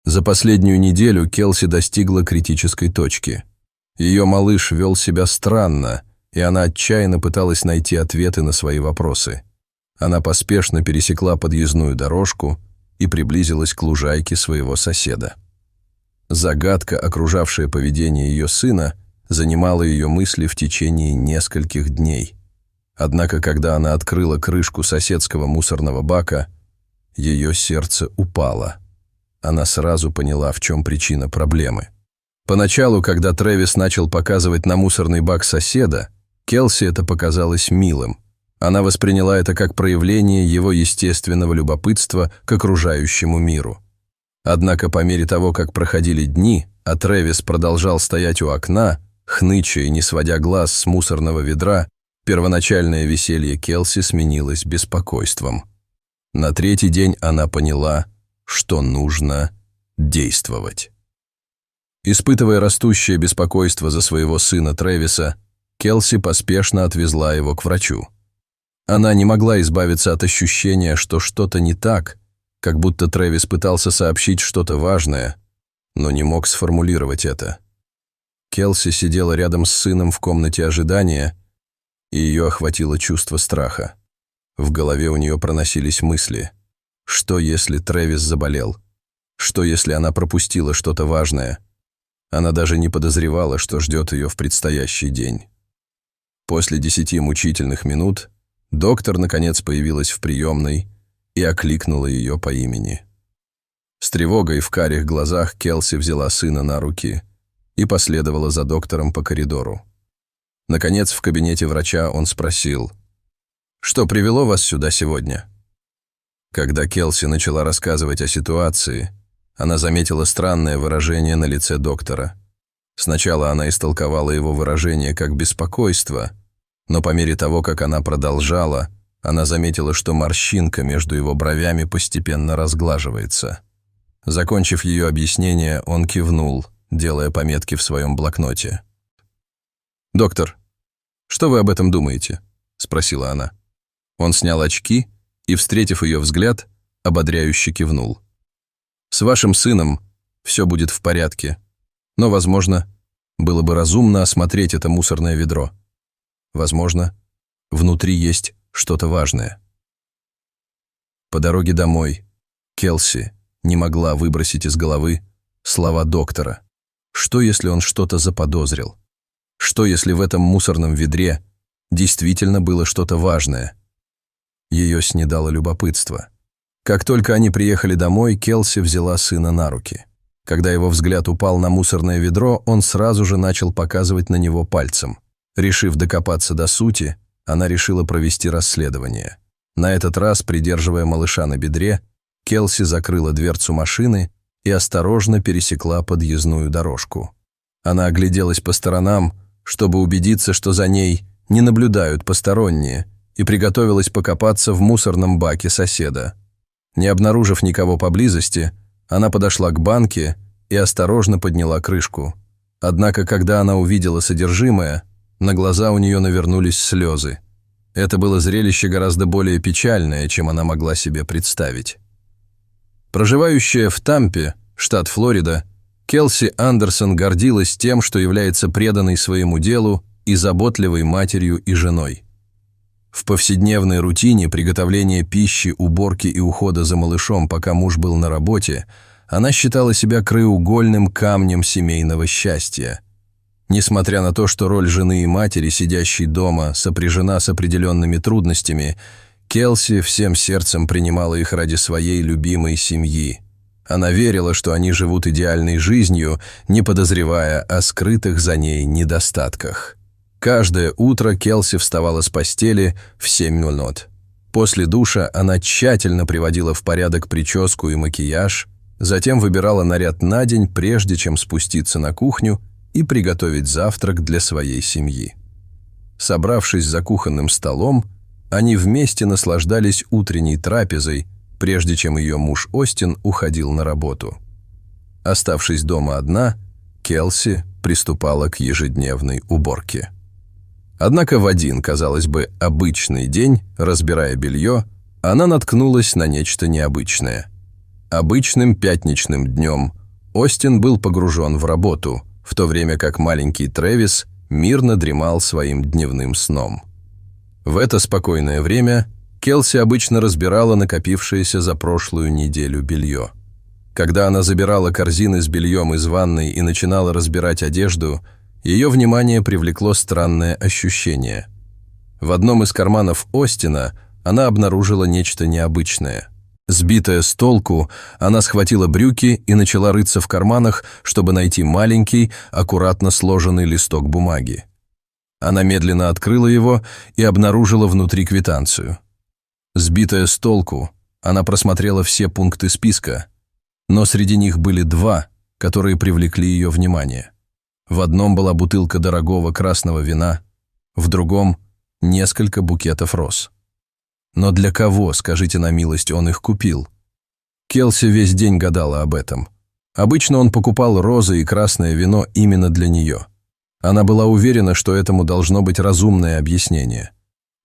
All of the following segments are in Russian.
За последнюю неделю Келси достигла критической точки. Ее малыш вел себя странно, и она отчаянно пыталась найти ответы на свои вопросы. Она поспешно пересекла подъездную дорожку и приблизилась к лужайке своего соседа. Загадка, окружавшая поведение ее сына, занимала ее мысли в течение нескольких дней. Однако, когда она открыла крышку соседского мусорного бака, ее сердце упало. Она сразу поняла, в чем причина проблемы. Поначалу, когда Трэвис начал показывать на мусорный бак соседа, Келси это показалось милым. Она восприняла это как проявление его естественного любопытства к окружающему миру. Однако по мере того, как проходили дни, а Трэвис продолжал стоять у окна, хныча и не сводя глаз с мусорного ведра, первоначальное веселье Келси сменилось беспокойством. На третий день она поняла, что нужно действовать. Испытывая растущее беспокойство за своего сына Трэвиса, Келси поспешно отвезла его к врачу. Она не могла избавиться от ощущения, что что-то не так, как будто Трэвис пытался сообщить что-то важное, но не мог сформулировать это. Келси сидела рядом с сыном в комнате ожидания, и ее охватило чувство страха. В голове у нее проносились мысли. Что, если Трэвис заболел? Что, если она пропустила что-то важное? Она даже не подозревала, что ждет ее в предстоящий день. После 10 мучительных минут доктор, наконец, появилась в приемной и окликнула ее по имени. С тревогой в карих глазах Келси взяла сына на руки и последовала за доктором по коридору. Наконец, в кабинете врача он спросил: «Что привело вас сюда сегодня?» Когда Келси начала рассказывать о ситуации, она заметила странное выражение на лице доктора. Сначала она истолковала его выражение как беспокойство, но по мере того, как она продолжала, она заметила, что морщинка между его бровями постепенно разглаживается. Закончив ее объяснение, он кивнул, делая пометки в своем блокноте. «Доктор, что вы об этом думаете?» – спросила она. Он снял очки и, встретив ее взгляд, ободряюще кивнул. «С вашим сыном все будет в порядке, но, возможно, было бы разумно осмотреть это мусорное ведро. Возможно, внутри есть что-то важное». По дороге домой Келси не могла выбросить из головы слова доктора. Что, если он что-то заподозрил? Что, если в этом мусорном ведре действительно было что-то важное? Ее снедало любопытство. Как только они приехали домой, Келси взяла сына на руки. Когда его взгляд упал на мусорное ведро, он сразу же начал показывать на него пальцем. Решив докопаться до сути, она решила провести расследование. На этот раз, придерживая малыша на бедре, Келси закрыла дверцу машины и осторожно пересекла подъездную дорожку. Она огляделась по сторонам, чтобы убедиться, что за ней не наблюдают посторонние, и приготовилась покопаться в мусорном баке соседа. Не обнаружив никого поблизости, она подошла к банке и осторожно подняла крышку. Однако, когда она увидела содержимое, на глаза у нее навернулись слезы. Это было зрелище гораздо более печальное, чем она могла себе представить. Проживающая в Тампе, штат Флорида, Келси Андерсон гордилась тем, что является преданной своему делу и заботливой матерью и женой. В повседневной рутине приготовления пищи, уборки и ухода за малышом, пока муж был на работе, она считала себя краеугольным камнем семейного счастья. Несмотря на то, что роль жены и матери, сидящей дома, сопряжена с определенными трудностями, Келси всем сердцем принимала их ради своей любимой семьи. Она верила, что они живут идеальной жизнью, не подозревая о скрытых за ней недостатках. Каждое утро Келси вставала с постели в 7:00. После душа она тщательно приводила в порядок прическу и макияж, затем выбирала наряд на день, прежде чем спуститься на кухню и приготовить завтрак для своей семьи. Собравшись за кухонным столом, они вместе наслаждались утренней трапезой, прежде чем ее муж Остин уходил на работу. Оставшись дома одна, Келси приступала к ежедневной уборке. Однако в один, казалось бы, обычный день, разбирая белье, она наткнулась на нечто необычное. Обычным пятничным днем Остин был погружен в работу, в то время как маленький Трэвис мирно дремал своим дневным сном. В это спокойное время Келси обычно разбирала накопившееся за прошлую неделю белье. Когда она забирала корзины с бельем из ванной и начинала разбирать одежду, ее внимание привлекло странное ощущение. В одном из карманов Остина она обнаружила нечто необычное. Сбитая с толку, она схватила брюки и начала рыться в карманах, чтобы найти маленький, аккуратно сложенный листок бумаги. Она медленно открыла его и обнаружила внутри квитанцию. Сбитая с толку, она просмотрела все пункты списка, но среди них были два, которые привлекли ее внимание. В одном была бутылка дорогого красного вина, в другом – несколько букетов роз. Но для кого, скажите на милость, он их купил? Келси весь день гадала об этом. Обычно он покупал розы и красное вино именно для нее. Она была уверена, что этому должно быть разумное объяснение.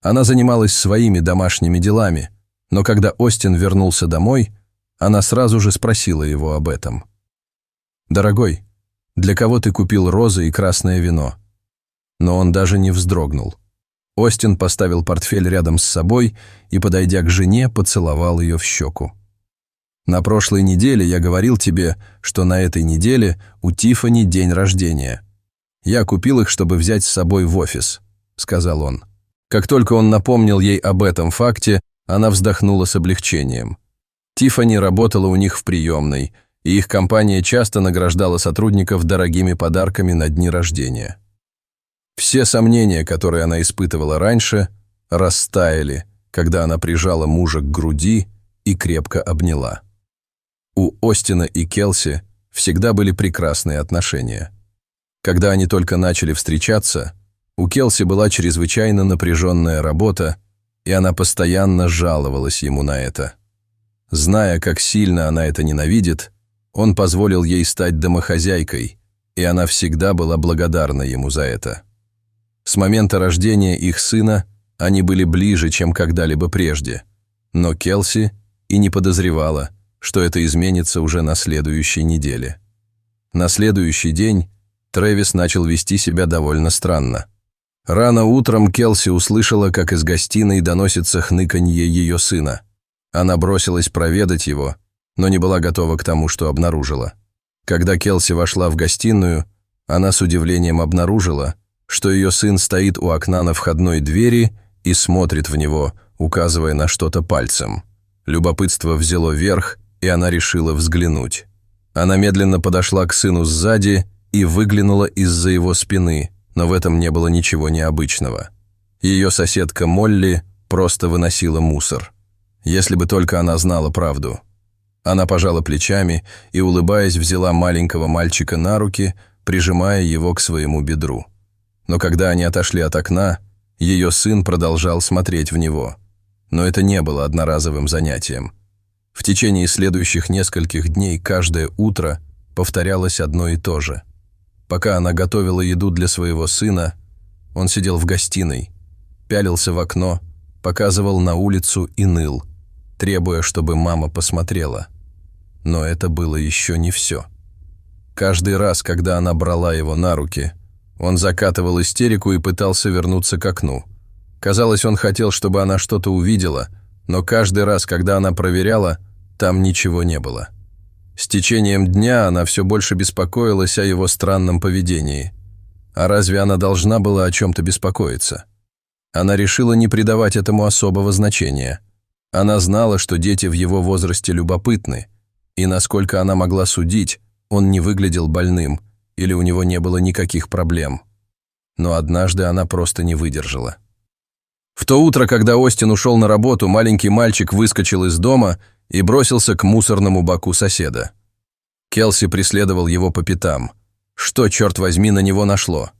Она занималась своими домашними делами, но когда Остин вернулся домой, она сразу же спросила его об этом. «Дорогой, для кого ты купил розы и красное вино?» Но он даже не вздрогнул. Остин поставил портфель рядом с собой и, подойдя к жене, поцеловал ее в щеку. «На прошлой неделе я говорил тебе, что на этой неделе у Тиффани день рождения. Я купил их, чтобы взять с собой в офис», — сказал он. Как только он напомнил ей об этом факте, она вздохнула с облегчением. Тиффани работала у них в приемной, и их компания часто награждала сотрудников дорогими подарками на дни рождения. Все сомнения, которые она испытывала раньше, растаяли, когда она прижала мужа к груди и крепко обняла. У Остина и Келси всегда были прекрасные отношения. Когда они только начали встречаться, у Келси была чрезвычайно напряженная работа, и она постоянно жаловалась ему на это. Зная, как сильно она это ненавидит, он позволил ей стать домохозяйкой, и она всегда была благодарна ему за это. С момента рождения их сына они были ближе, чем когда-либо прежде, но Келси и не подозревала, что это изменится уже на следующей неделе. На следующий день Трэвис начал вести себя довольно странно. Рано утром Келси услышала, как из гостиной доносится хныканье ее сына. Она бросилась проведать его, но не была готова к тому, что обнаружила. Когда Келси вошла в гостиную, она с удивлением обнаружила, что ее сын стоит у окна на входной двери и смотрит в него, указывая на что-то пальцем. Любопытство взяло верх, и она решила взглянуть. Она медленно подошла к сыну сзади и выглянула из-за его спины, но в этом не было ничего необычного. Ее соседка Молли просто выносила мусор. Если бы только она знала правду. Она пожала плечами и, улыбаясь, взяла маленького мальчика на руки, прижимая его к своему бедру. Но когда они отошли от окна, ее сын продолжал смотреть в него. Но это не было одноразовым занятием. В течение следующих нескольких дней каждое утро повторялось одно и то же. Пока она готовила еду для своего сына, он сидел в гостиной, пялился в окно, показывал на улицу и ныл, требуя, чтобы мама посмотрела. Но это было еще не все. Каждый раз, когда она брала его на руки, он закатывал истерику и пытался вернуться к окну. Казалось, он хотел, чтобы она что-то увидела, но каждый раз, когда она проверяла, там ничего не было. С течением дня она все больше беспокоилась о его странном поведении. А разве она должна была о чем-то беспокоиться? Она решила не придавать этому особого значения. Она знала, что дети в его возрасте любопытны, и, насколько она могла судить, он не выглядел больным, или у него не было никаких проблем. Но однажды она просто не выдержала. В то утро, когда Остин ушел на работу, маленький мальчик выскочил из дома и бросился к мусорному баку соседа. Келси преследовал его по пятам. Что, черт возьми, на него нашло?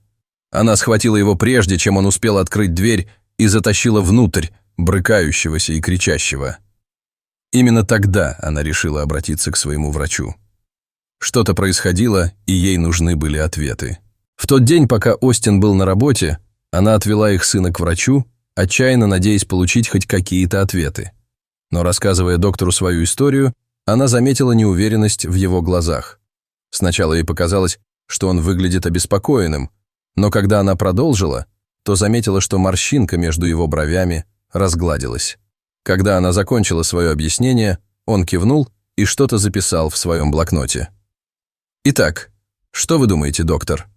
Она схватила его прежде, чем он успел открыть дверь, и затащила внутрь, брыкающегося и кричащего. Именно тогда она решила обратиться к своему врачу. Что-то происходило, и ей нужны были ответы. В тот день, пока Остин был на работе, она отвела их сына к врачу, отчаянно надеясь получить хоть какие-то ответы. Но, рассказывая доктору свою историю, она заметила неуверенность в его глазах. Сначала ей показалось, что он выглядит обеспокоенным, но когда она продолжила, то заметила, что морщинка между его бровями разгладилась. Когда она закончила свое объяснение, он кивнул и что-то записал в своем блокноте. «Итак, что вы думаете, доктор?»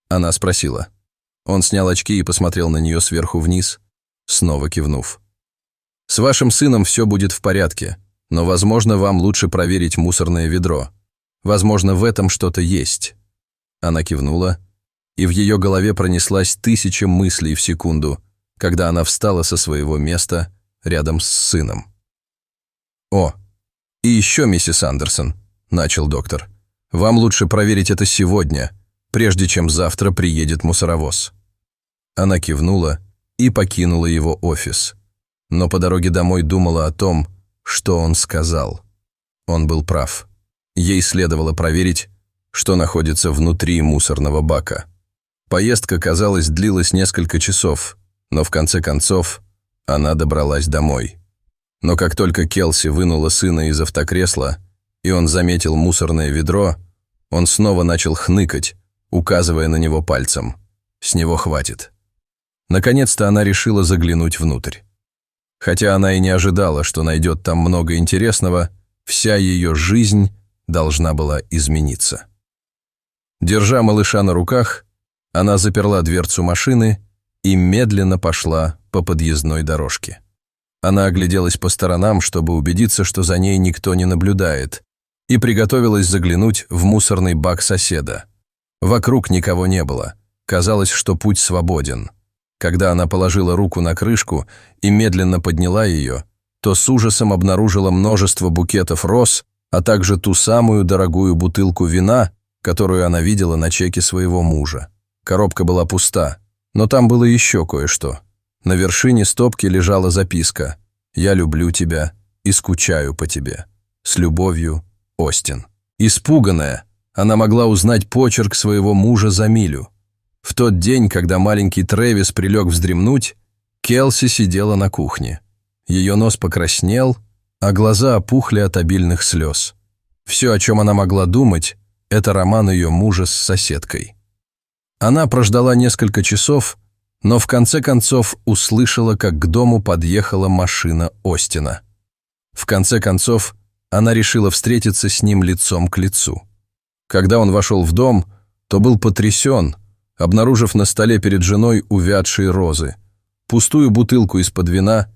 Она спросила. Он снял очки и посмотрел на нее сверху вниз, снова кивнув. «С вашим сыном все будет в порядке, но, возможно, вам лучше проверить мусорное ведро. Возможно, в этом что-то есть». Она кивнула, и в ее голове пронеслась 1000 мыслей в секунду, когда она встала со своего места рядом с сыном. «О, и еще, миссис Андерсон», — начал доктор, — «вам лучше проверить это сегодня, прежде чем завтра приедет мусоровоз». Она кивнула и покинула его офис, но по дороге домой думала о том, что он сказал. Он был прав. Ей следовало проверить, что находится внутри мусорного бака. Поездка, казалось, длилась несколько часов, но в конце концов она добралась домой. Но как только Келси вынула сына из автокресла, и он заметил мусорное ведро, он снова начал хныкать, указывая на него пальцем. С него хватит. Наконец-то она решила заглянуть внутрь. Хотя она и не ожидала, что найдет там много интересного, вся ее жизнь должна была измениться. Держа малыша на руках, она заперла дверцу машины и медленно пошла по подъездной дорожке. Она огляделась по сторонам, чтобы убедиться, что за ней никто не наблюдает, и приготовилась заглянуть в мусорный бак соседа. Вокруг никого не было. Казалось, что путь свободен. Когда она положила руку на крышку и медленно подняла ее, то с ужасом обнаружила множество букетов роз, а также ту самую дорогую бутылку вина, которую она видела на чеке своего мужа. Коробка была пуста, но там было еще кое-что. На вершине стопки лежала записка: «Я люблю тебя и скучаю по тебе. С любовью, Остин». Испуганная, она могла узнать почерк своего мужа за милю. В тот день, когда маленький Трэвис прилег вздремнуть, Келси сидела на кухне. Ее нос покраснел, а глаза опухли от обильных слез. Все, о чем она могла думать, это роман ее мужа с соседкой. Она прождала несколько часов, но в конце концов услышала, как к дому подъехала машина Остина. В конце концов, она решила встретиться с ним лицом к лицу. Когда он вошел в дом, то был потрясен, обнаружив на столе перед женой увядшие розы, пустую бутылку из-под вина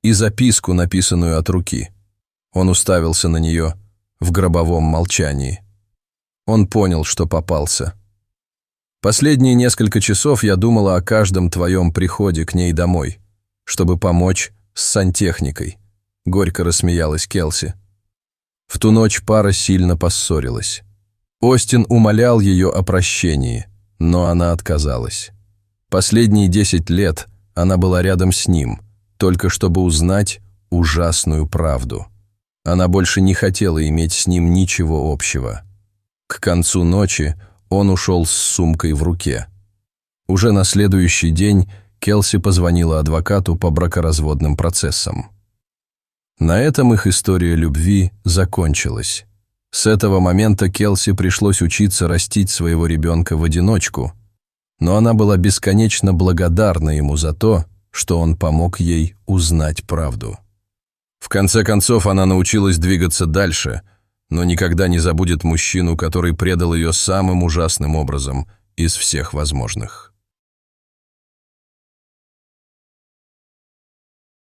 и записку, написанную от руки. Он уставился на нее в гробовом молчании. Он понял, что попался. «Последние несколько часов я думала о каждом твоем приходе к ней домой, чтобы помочь с сантехникой», — горько рассмеялась Келси. В ту ночь пара сильно поссорилась. Остин умолял ее о прощении, но она отказалась. Последние 10 лет она была рядом с ним, только чтобы узнать ужасную правду. Она больше не хотела иметь с ним ничего общего. К концу ночи он ушел с сумкой в руке. Уже на следующий день Келси позвонила адвокату по бракоразводным процессам. На этом их история любви закончилась. С этого момента Келси пришлось учиться растить своего ребенка в одиночку, но она была бесконечно благодарна ему за то, что он помог ей узнать правду. В конце концов, она научилась двигаться дальше, но никогда не забудет мужчину, который предал ее самым ужасным образом из всех возможных.